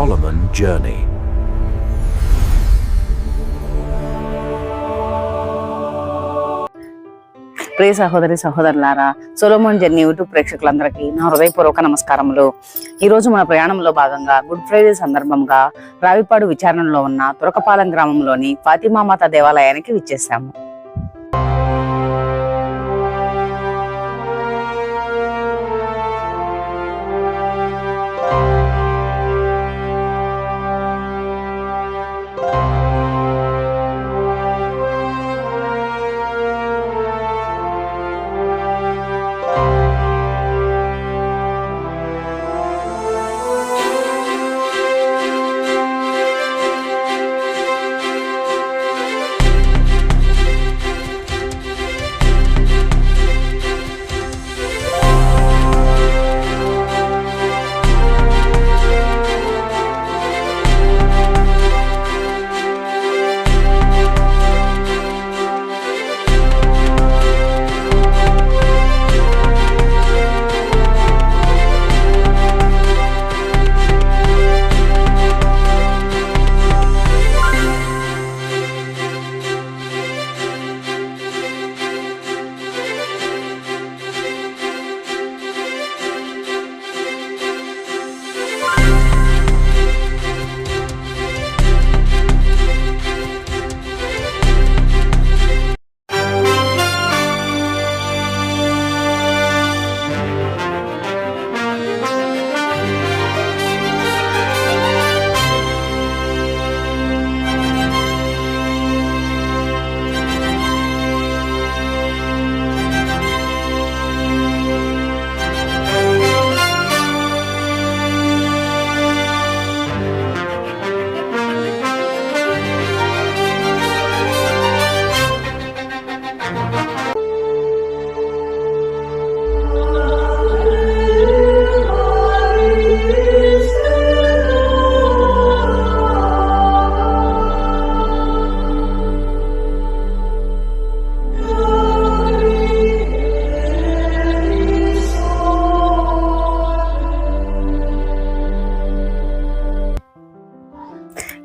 Solomon journey. ప్రియ సహోదరి సహోదరులారా, Solomon journey YouTube ప్రేక్షకులందరికీ నా హృదయపూర్వక నమస్కారములు. ఈరోజు మన ప్రయాణంలో భాగంగా గుడ్ ఫ్రైడే సందర్భంగా రావిపాడు విచారణలో ఉన్న తురకపాలెం గ్రామంలోని ఫాతిమామాత దేవాలయానికి విచ్చేశాము.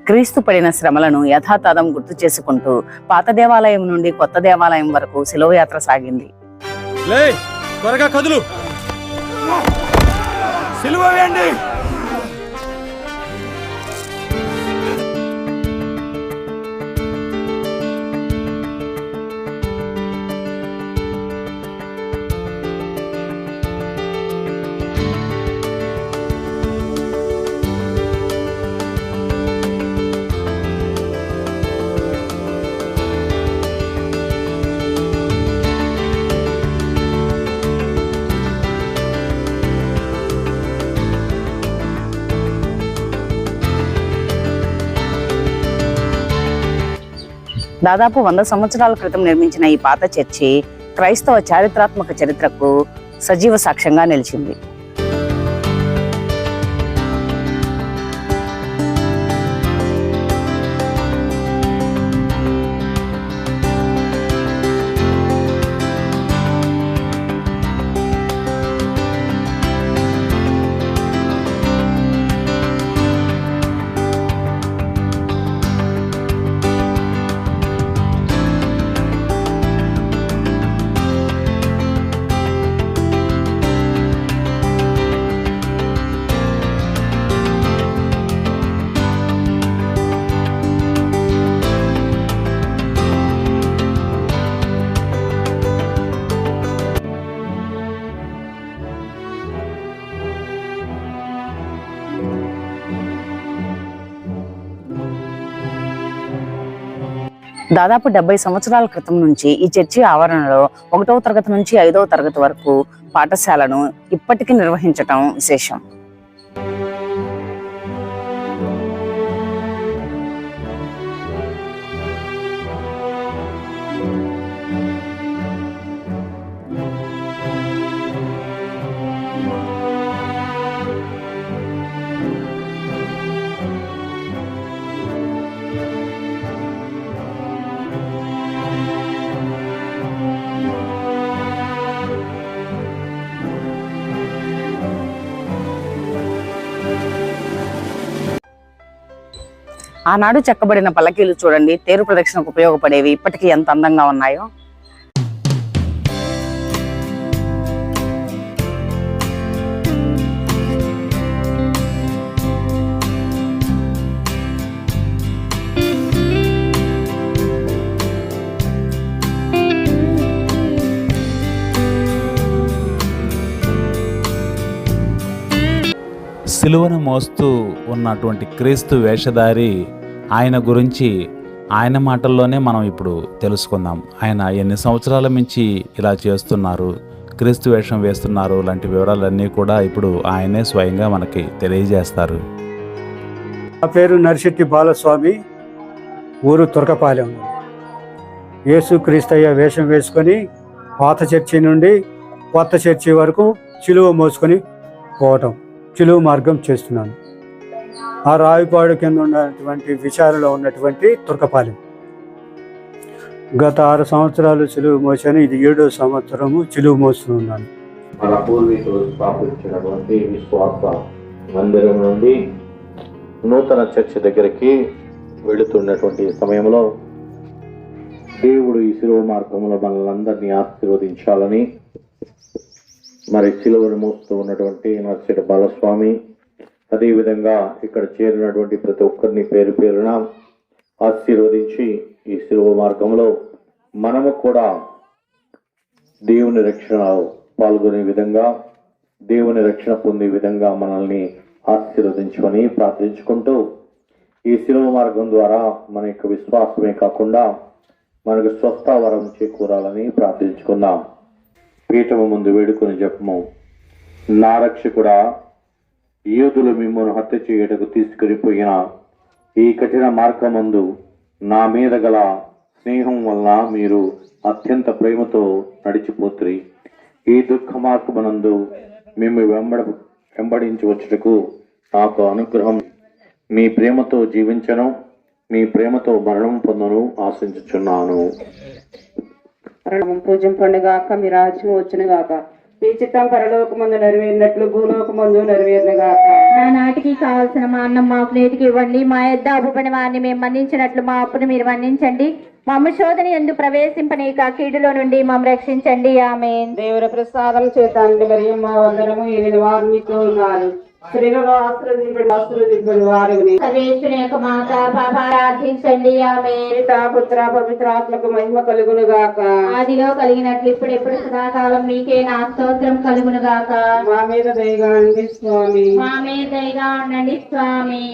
క్రీస్తు పడిన శ్రమలను యథాతథం గుర్తు చేసుకుంటూ పాత దేవాలయం నుండి కొత్త దేవాలయం వరకు శిలువయాత్ర సాగింది. త్వరగా కదులు, సిలువ వేయండి. దాదాపు 100 సంవత్సరాల క్రితం నిర్మించిన ఈ పాత చర్చి క్రైస్తవ చారిత్రాత్మక చరిత్రకు సజీవ సాక్ష్యంగా నిలిచింది. దాదాపు 70 సంవత్సరాల క్రితం నుంచి ఈ చర్చి ఆవరణలో 1వ తరగతి నుంచి 5వ తరగతి వరకు పాఠశాలను ఇప్పటికీ నిర్వహించటం విశేషం. ఆనాడు చెక్కబడిన పల్లకీలు చూడండి, తేరు ప్రదక్షిణకు ఉపయోగపడేవి, ఇప్పటికీ ఎంత అందంగా ఉన్నాయో. సిలువను మోస్తూ ఉన్నటువంటి క్రీస్తు వేషధారి ఆయన గురించి ఆయన మాటల్లోనే మనం ఇప్పుడు తెలుసుకుందాం. ఆయన ఎన్ని సంవత్సరాల నుంచి ఇలా చేస్తున్నారు, క్రీస్తు వేషం వేస్తున్నారు లాంటి వివరాలన్నీ కూడా ఇప్పుడు ఆయనే స్వయంగా మనకి తెలియజేస్తారు. నా పేరు నరిశెట్టి బాలస్వామి, ఊరు తురకపాలెం. యేసు క్రీస్తయ్య వేషం వేసుకొని పాత చర్చి నుండి కొత్త చర్చి వరకు చిలువ మోసుకొని పోవటం, చిలువ మార్గం చేస్తున్నాను. ఆ రావిపాడు కింద ఉన్నటువంటి విచారణలో ఉన్నటువంటి తురకపాలెం. గత 6 సంవత్సరాలు చిలువ మోసాను. ఇది 7వ సంవత్సరము చిలువ మోస్తున్నాను. మన పూర్వీకులు స్థాపించినటువంటి విశ్వాస మందిరం నుండి నూతన చర్చి దగ్గరికి వెళుతున్నటువంటి సమయంలో దేవుడు ఈ శిలువ మార్గంలో మనల్ని అందరినీ ఆశీర్వదించాలని మరి శిలువను మోస్తూ ఉన్నటువంటి నర్సిటి బాలస్వామి, అదేవిధంగా ఇక్కడ చేరినటువంటి ప్రతి ఒక్కరిని పేరు పేరున ఆశీర్వదించి ఈ శిలువ మార్గంలో మనము కూడా దేవుని రక్షణ పాల్గొనే విధంగా, దేవుని రక్షణ పొందే విధంగా మనల్ని ఆశీర్వదించమని ప్రార్థించుకుంటూ ఈ శిలువ మార్గం ద్వారా మన యొక్క విశ్వాసమే కాకుండా మనకు స్వస్థ వరం చేకూరాలని ప్రార్థించుకుందాం. పీఠము ముందు వేడుకొని జపము. నా రక్షకుడా, యూదులు మిమ్మల్ని హత్య చేయుటకు తీసుకునిపోయిన ఈ కఠిన మార్గమందు నా మీద గల స్నేహం వలన మీరు అత్యంత ప్రేమతో నడిచిపోతురి. ఈ దుఃఖ మార్గమునందు మేము వెంబడించి వచ్చుటకు నాకు అనుగ్రహం. మీ ప్రేమతో జీవించను, మీ ప్రేమతో మరణం పొందను ఆశించుచున్నాను. పూజింపండుగాక, మీ రాజ్యం వచ్చునుగాక, మీ చిత్తం పరలోకమందు నెరవేరినట్లు భూలోకమందు నెరవేరునుగాక. నాటికి కావాల్సిన మా అన్నం మాకు నేటికి ఇవ్వండి. మా యొద్ద అప్పుపని వారిని మేము మన్నించినట్లు మా అప్పును మీరు మన్నించండి. మమ్మ శోధన యందు ప్రవేశింపనీక కీడులో నుండి మమ్మ రక్షించండి. ఆమేన్. దేవుని ప్రసాదం చేతండి మరియు మా వందనము. 8 వారు మీతో ఉన్నారు. స్త్రీలలో ఆశీర్వదింపబడి వారు సర్వేశ్వరుని యొక్క మాత ప్రార్థించండి. ఆమేన్. పితా పుత్ర పవిత్రాత్మకు మహిమ కలుగును గాక. ఆదిలో కలిగినట్లు ఇప్పుడు ఎప్పుడు సదాకాలం మీకే నా స్తోత్రం కలుగును గాక. మా మీద దయగా ఉండండి స్వామి. మా మీద దయగా ఉండండి స్వామి.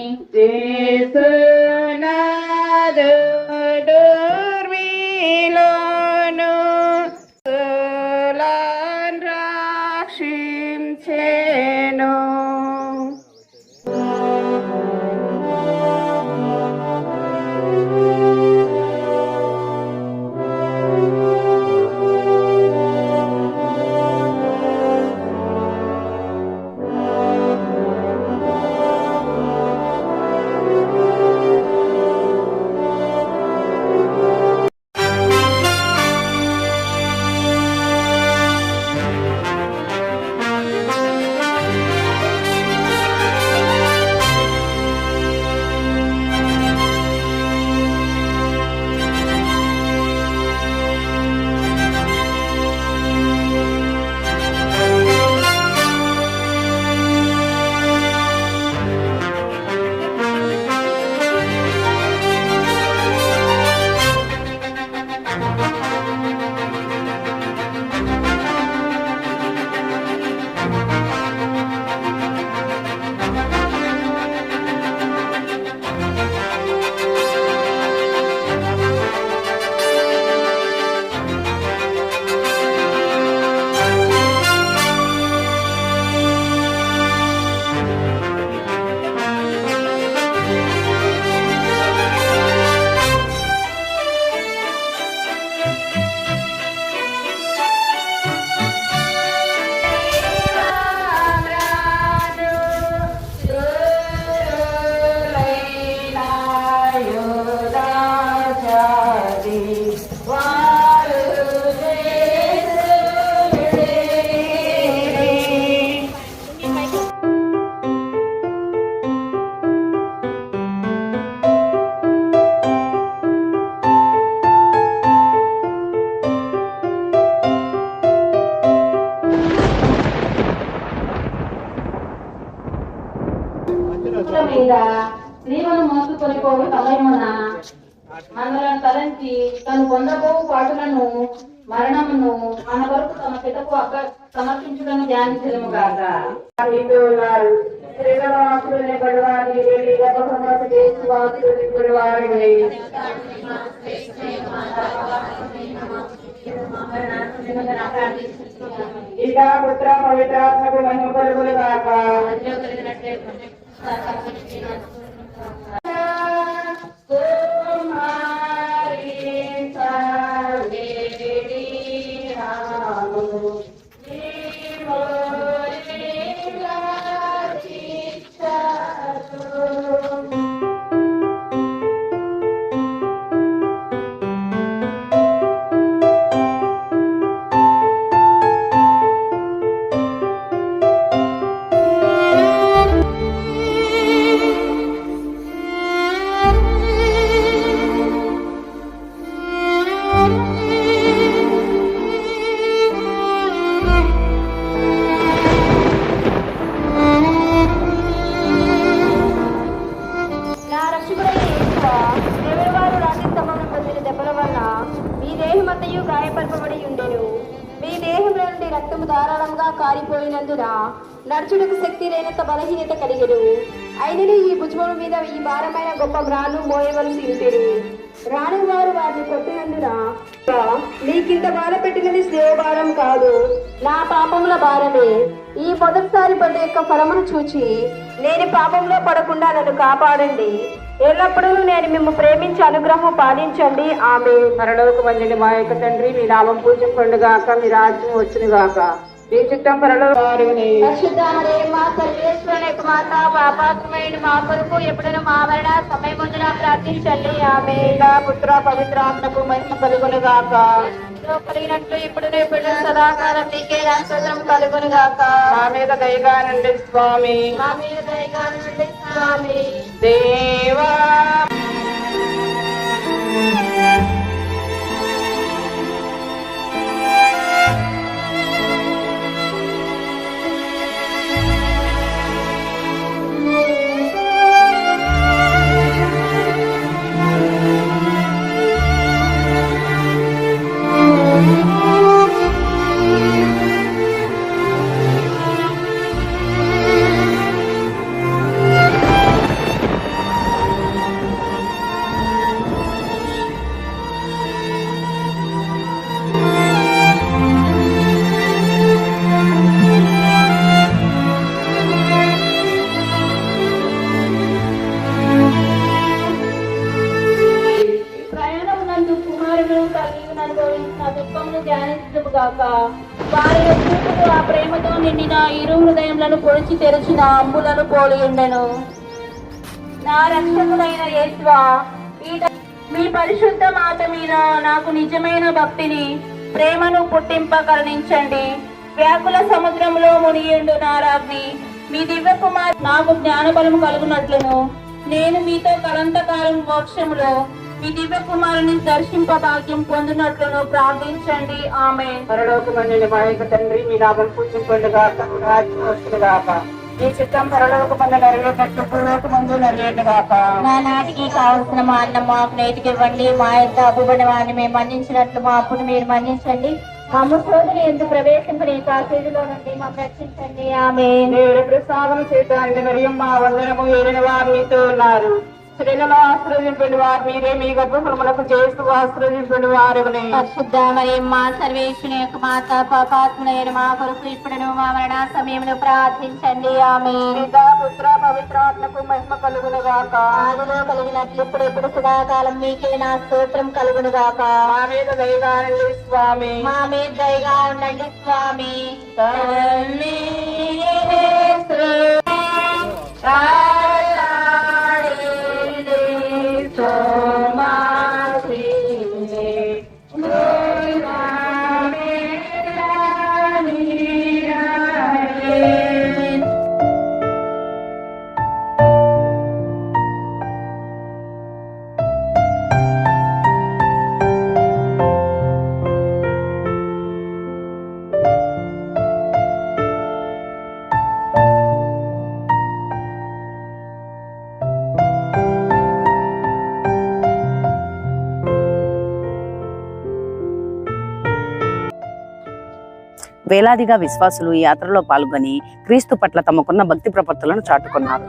తీసుకొని పోవు సమయమున మనలను తలంచి తను పొందబో పాటులను మరణమును మన వరకు తమ పితకు సమర్పించుటను ధ్యానించలేము కాక. మీతో ఉన్నారు. స్త్రీలలో ఆశీర్వదింపబడిన వారు మీరే, గర్భఫలము యేసు ఆశీర్వదింపబడిన వారుని. పితా పుత్ర పవిత్రాత్మకు మహిమ కలుగును గాక. నా రక్షకుడైన యేసువా, దేవుడివారు రాతి స్తంభమును పొందిన దెబ్బల వలన మీ దేహమంతయు గాయపరపబడి ఉండెను. మీ దేహంలో నుండి రక్తము ధారాళంగా కారిపోయినందున నడుచుటకు శక్తి లేనంత బలహీనత కలిగెను. అయినను ఈ భుజముల మీద ఈ భారమైన గొప్ప బ్రాను మోయవలసి ఉండెను. రాని వారు వారిని కొట్టినందున నీకింత బాధ పెట్టినది స్నేహభారం కాదు, నా పాపముల భారమే. ఈ మొదటిసారి పంట యొక్క ఫలమును చూచి నేను పాపంలో పడకుండా నన్ను కాపాడండి. ఎల్లప్పుడూ నేను మిమ్మల్ని ప్రేమించి అనుగ్రహం పాలించండి. ఆమె పరలోకమందుని మా యొక్క తండ్రి, మీ నామం పూజింపండు గాక, మీ రాజ్యం వచ్చును గాక, మీ చిత్తం పరలోకవారుని. పరిశుద్ధ మా సర్వేశ్వరుని యొక్క మాత, పాపాత్మైన మా కొరకు ఎప్పుడైనా మా మరణ సమయమున ప్రార్థించండి. ఆమె పుత్ర పవిత్రాత్మకు మహిమ కలుగును గాక. కలిగినట్లు ఇప్పుడు సదాకాలం నీకే రాష్ట్రం కలుగును గాక. మా మీద దయగా నుండి స్వామి. మా మీద దయగా నుండి స్వామి. దేవా ప్రయాణమునందు కుమారుడు కలిగి అనుభవించిన దుఃఖమును ధ్యానించుము గాక. వారి చూపులు ఆ ప్రేమతో నిండిన ఇరు హృదయములను పొడిచి తెరిచిన అంబులను పోలి ఉండెను. నా రక్షకుడైన యేసువా, మీ పరిశుద్ధ మాట మీద నాకు నిజమైన భక్తిని ప్రేమను పుట్టింప కరుణించండి. వ్యాకుల సముద్రంలో మునిగిండు నా రాజ్ఞి, మీ దివ్య కుమార్ నాకు జ్ఞానబలము కలుగునట్లును నేను మీతో కలంతకాలం మోక్షములో మీ దివ్య కుమారుని దర్శింప భాగ్యం పొందినట్లును ప్రార్థించండి. ఆమె పరలోకమందుని మా యొక్క తండ్రి, మీ నామం పూజింపండు గాక, మీ రాజ్యం వచ్చును గాక, మీ చిత్తం పరలోకమందు నెరవేరినట్లు భూలోకమందు నెరవేరును గాక. నా నాటికి కావలసిన మా అన్నం మాకు నేటికి ఇవ్వండి. మా యొక్క అప్పుబడిన వారిని మేము మన్నించినట్లు మా అప్పును మీరు మన్నించండి. మా ముసోదరి ఎందుకు ప్రవేశింపని కాసేజులో నుండి మాకు రక్షించండి. ఆమె దేవుడి ప్రసాదం చేత మరియు మా వందనము ఏలిన వారు మీతో ఉన్నారు. స్త్రీలలో ఆశ్రయింపండి వారు మీరే, మీ గర్భఫలములకు చేస్తూ ఆశ్రయింపండి వారుని. పరిశుద్ధ మరి మా సర్వేశ్వరుని యొక్క మాత, పాపాత్ములైన మా కొరకు ఇప్పుడును మా మరణ సమయమును ప్రార్థించండి. ఆమె పితా పుత్ర పవిత్రాత్మకు మహిమ కలుగును గాక. ఆదిలో కలిగినట్లు ఇప్పుడు ఇప్పుడు సదాకాలం మీకే నా స్తోత్రం కలుగును గాక. మా మీద దయగా ఉండండి స్వామి. మా మీద దయగా ఉండండి స్వామి. తల్లి యేసు వేలాదిగా విశ్వాసులు ఈ యాత్రలో పాల్గొని క్రీస్తు పట్ల తమకున్న భక్తి ప్రపత్తులను చాటుకున్నారు.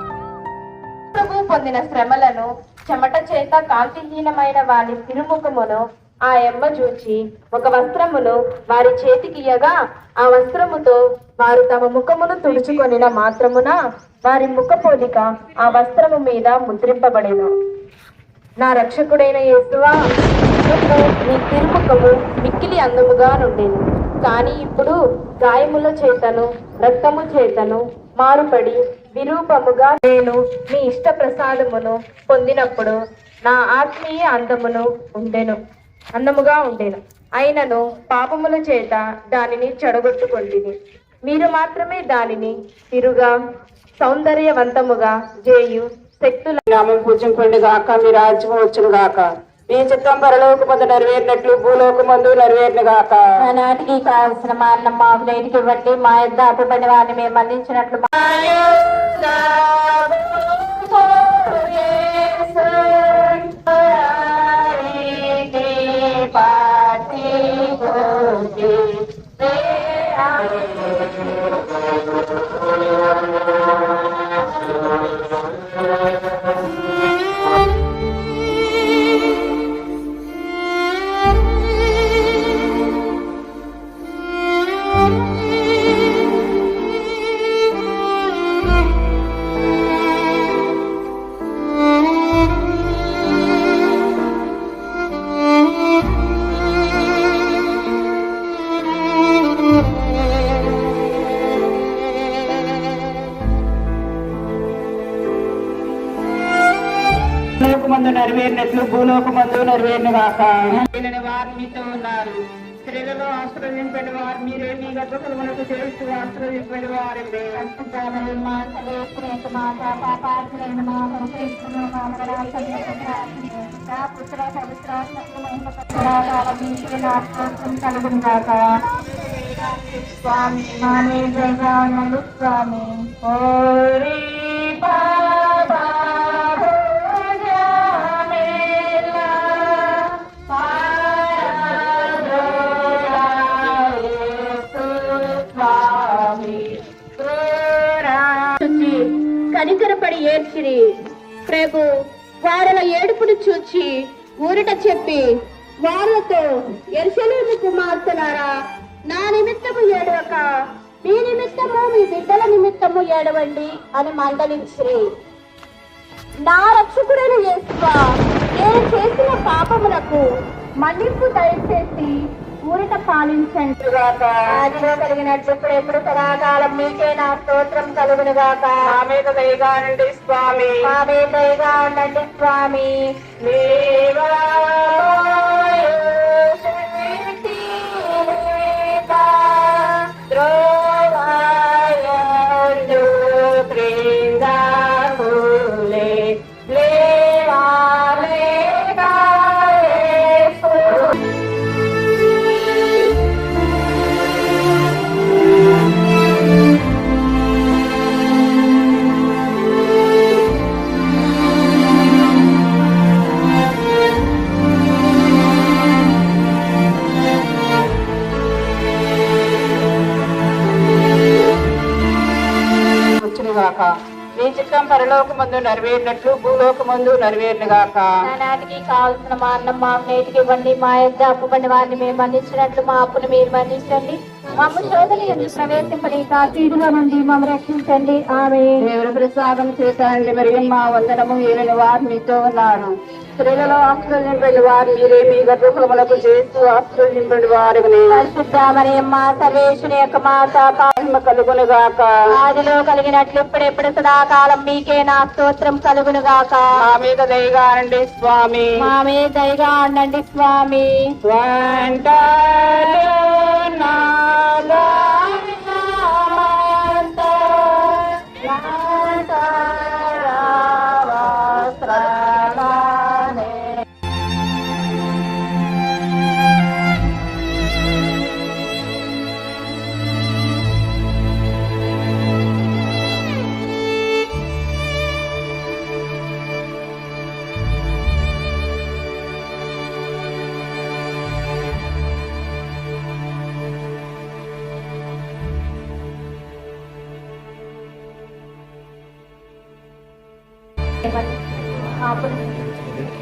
ప్రభు పొందిన శ్రమలను చెమట చేత కాంతిహీనమైన వారి తిరుముఖమును ఆ యమ్మ చూచి ఒక వస్త్రమును వారి చేతికియగా ఆ వస్త్రముతో వారు తమ ముఖమును తుడుచుకొనిన మాత్రమున వారి ముఖ పోలిక ఆ వస్త్రము మీద ముద్రింపబడెను. నా రక్షకుడైన యేసువా, నీ తిరుముఖము మిక్కిలి అందముగా నుండెను. కానీ ఇప్పుడు గాయముల చేతను రక్తము చేతను మారుపడి విరూపముగా నేను నీ ఇష్ట ప్రసాదమును పొందినప్పుడు నా ఆత్మీయ అందముగా ఉండెను. అయినను పాపముల చేత దానిని చెడగొట్టుకొంటిని. మీరు మాత్రమే దానిని తిరుగా సౌందర్యవంతముగా చేయు శక్తుల నామం పూజింపండి గాక, మీ రాజ్యం వచ్చును గాక, మీ చిత్తం పరలోకమందు నెరవేరినట్లు భూలోకమందు నెరవేరును గాక. నాటికి కావలసిన మా అన్నం మాకు నేటికి ఇవ్వండి, మా యొద్ద అప్పుబడిన వారిని మేము అందించినట్లు లోకమందు నెరవేరినట్లు భూలోకమందు నెరవేరును గాక. వారు మీతో ఉన్నారు. స్త్రీలలో ఆశ్రయింపడి వారు మీరే, మీ గర్భఫలములకు చేస్తూ ఆశ్రయింపడి వారు కలుగును గాక. స్వామి మానే జయగానలు స్వామి ఓరి బాబా కనికరపడి ఏడ్చిరి. ప్రభు వారిల ఏడుపును చూచి ఊరట చెప్పి వారితో, యెరూషలేము కుమార్తెలారా, నా నిమిత్తము ఏడవక మీ నిమిత్తము మీ బిడ్డల నిమిత్తము ఏడవండి అని మందలించిరి. నా రక్షకుడైన యేసువా, నేను చేసిన పాపములకు మన్నింపు దయచేసి ఊరిట పాలించండి గాక. ఆదిలో కలిగినట్లు ఎప్పుడు సదాకాలం మీకే నా స్తోత్రం కలుగును గాక. మా మీద దయగా ఉండండి స్వామి, మా మీద దయగా ఉండండి స్వామి. గాక. మీ చిత్తం పరలోకమందు నెరవేరినట్లు భూలోకమందు నెరవేరును గాక. నాటికి కావాల్సిన మా అన్నం మాకు నేటికి ఇవ్వండి, మా యొద్ద అప్పుబడిన వారిని మేము మన్నించినట్లు మా అప్పును మీరు మన్నించండి. మమ్మ శోధన ప్రవేశింపలేక కీడుల నుండి మమ్మ రక్షించండి. ఆమె దేవుని ప్రసాదం చేశారండి. మరి మా వందనము ఏలిన వారు మీతో ఉన్నారు. స్త్రీలలో ఆశ్రయింపడి వారు మీరే, మీ గర్భఫలములకు చేస్తూ ఆశ్రయింపడి వారు పరిశుద్ధమరియమ్మ సర్వేశ్వని యొక్క మాత మహిమ కలుగును గాక. ఆదిలో కలిగినట్లు ఇప్పుడెప్పుడు సదాకాలం మీకే నా స్తోత్రం కలుగును గాక. మా మీద దయగా ఉండండి స్వామి, మా మీద దయగా ఉండండి స్వామి.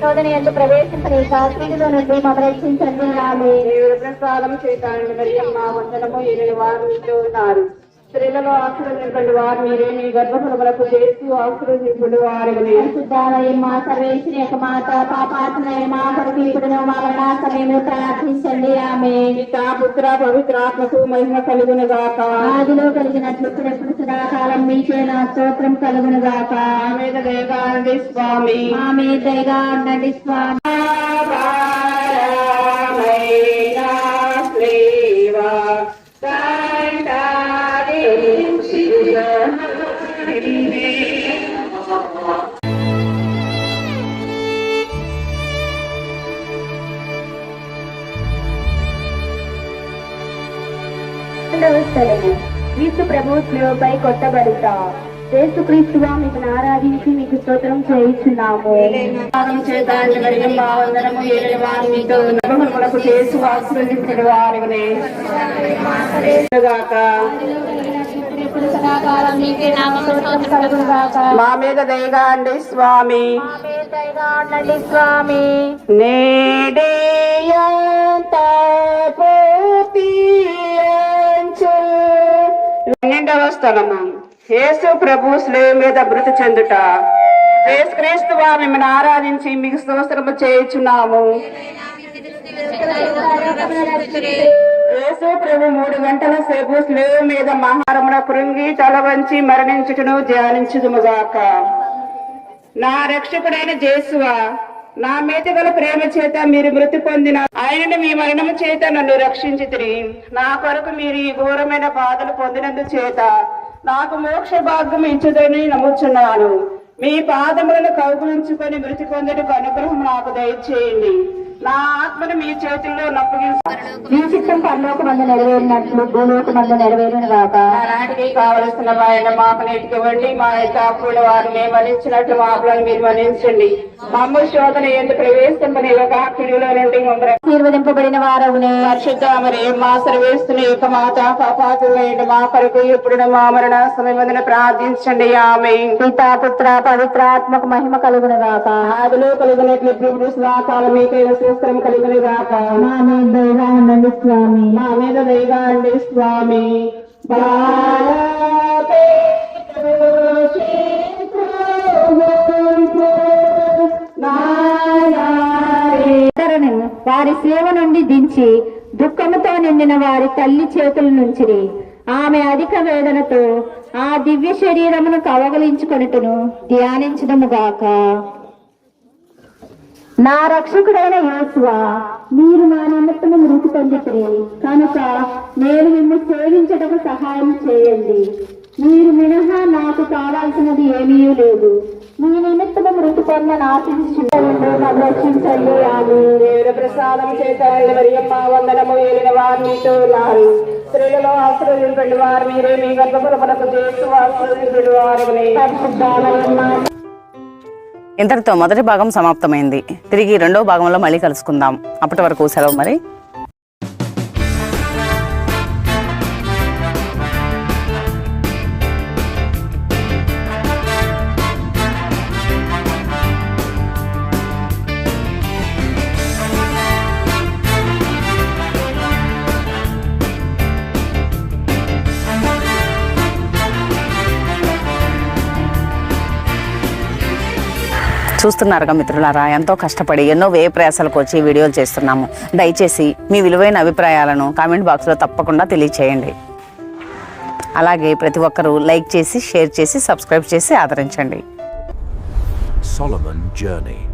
శోధన ఎందు ప్రవేశింపలేక కీడులో నుండి మమ్మల్ని రక్షించండి. ఆమేన్. దేవుడి ప్రసాదం చేతాండి మరియమ్మ వందనము ఏలిన వారు మీతో ఉన్నారు. స్త్రీలలో ఆశీర్వదింపండి వారు మీరే, మీ గర్భఫలములకు చేసి ఆశీర్వదింపండి వారు. పరిశుద్ధాలయమ్మ సర్వేశ్వరి యొక్క మాత, పాపాత్మయ మా కొరకు ఇప్పుడు మా మరణ సమయంలో ప్రార్థించండి. ఆమేన్. పితా పుత్ర పవిత్రాత్మకు మహిమ కలుగును గాక. ఆదిలో కలిగినట్లు ఇప్పుడెప్పుడు సదాకాలం మీకే నా స్తోత్రం కలుగును గాక. మా మీద దయగా ఉండండి స్వామి. మా మీద దయగా ఉండండి స్వామి. క్రీస్తు ప్రభు శిలువపై కొట్టబడుతా. యేసుక్రీస్తువా మీకు ఆరాధించి మీకు స్తోత్రం చేయించున్నాము. చేతాండి మరియమ్మ వందనము ఏలిన వారు మీతో ఉన్నారు. చేసి ఆశీర్వదించండి వారు గాక. ఇప్పుడు సదాకాలం మీకే నామ స్తోత్రం కలుగును గాక. మా మీద దయగా అండి స్వామి. మా మీద దయగా ఉండండి స్వామి. నేడేయంత పూర్తియంచు. 12వ స్థలము యేసు ప్రభు శిలువ మీద మృతి చెందుట. యేసుక్రీస్తు వారు మిమ్మల్ని ఆరాధించి మీకు స్తోత్రము చేయుచున్నాము. యేసు ప్రభు 3 గంటల సేపు శిలువ మీద మహారమున కృంగి తల వంచి మరణించుటను ధ్యానించుదుముగాక. నా రక్షకుడైన యేసువా, నా మీద గల ప్రేమ చేత మీరు మృతి పొందిన ఆయనను మీ మరణము చేత నన్ను రక్షించితిరి. నా కొరకు మీరు ఈ ఘోరమైన బాధలు పొందినందు చేత నాకు మోక్ష భాగ్యం ఇచ్చుదని నమ్ముచున్నాను. మీ పాదములను కౌగులించుకొని మృతి పొందుటకు అనుగ్రహం నాకు దయచేయండి. నా ఆత్మను మీ చేతుల్లో నప్పగించు. మీ చిత్తం పరలోకమందు నెరవేరినట్లు భూలోకమందు నెరవేరును గాక. నాటికి కావలసిన ఆయన మాకు నేటికి ఇవ్వండి. మా యొక్క అప్పుల వారు మేము మన్నించినట్టు మా అప్పులను మీరు మన్నించండి. మమ్మ శోధన ఎందుకు ప్రవేశింపనివ్వక కీడులో నుండి మమ్మల్ని ఆశీర్వదింపబడిన వారవునే. పరిశుద్ధ మరి మా సర్వేస్తుని యొక్క మాత, పాపాత్మయుడు మా కొరకు ఇప్పుడు మా మరణ సమయమందున ప్రార్థించండి. ఆమె పితా పుత్ర పవిత్రాత్మకు మహిమ కలుగును గాక. ఆదిలో కలుగునట్లు ఇప్పుడు సదాకాలం మీకైన శ్రేష్టం కలుగును గాక. మా మీద దయగా ఉండండి స్వామి. మా మీద దయగా అండి స్వామి. వారి సేవ నుండి దించి దుఃఖముతో నిండిన వారి తల్లి చేతుల నుంచి ఆమె అధిక వేదనతో ఆ దివ్య శరీరమును కవగలించుకొనుటను ధ్యానించడము గాక. నా రక్షకుడైన యేసువా, మీరు నా నిమిత్తము మృతి పొందితిరి కనుక నేను మిమ్మల్ని సేవించటకు సహాయం చేయండి. మీరు మినహా నాకు కావాల్సినది ఏమీ లేదు. మీ నిమిత్తము మృతి పొందని ఆశించుంటూ నన్ను రక్షించండి. ఆమేన్. దేవుని ప్రసాదం చేత మరియమ్మ వందనము ఏలిన వారు మీతో ఉన్నారు. స్త్రీలలో ఆశీర్వదింపండి వారు మీరే, మీ గర్భఫలములకు చేస్తూ ఆశీర్వదింపండి వారు. పరిశుద్ధాలయమ్మ. ఇంతటితో మొదటి భాగం సమాప్తమైంది. తిరిగి రెండో భాగంలో మళ్ళీ కలుసుకుందాం. అప్పటి వరకు సెలవు మరి. చూస్తున్నారుగా మిత్రులారా, ఎంతో కష్టపడి ఎన్నో వ్యయ ప్రయాసాలకు వచ్చి వీడియోలు చేస్తున్నాము. దయచేసి మీ విలువైన అభిప్రాయాలను కామెంట్ బాక్స్లో తప్పకుండా తెలియచేయండి. అలాగే ప్రతి ఒక్కరూ లైక్ చేసి, షేర్ చేసి, సబ్స్క్రైబ్ చేసి ఆదరించండి. Solomon Journey.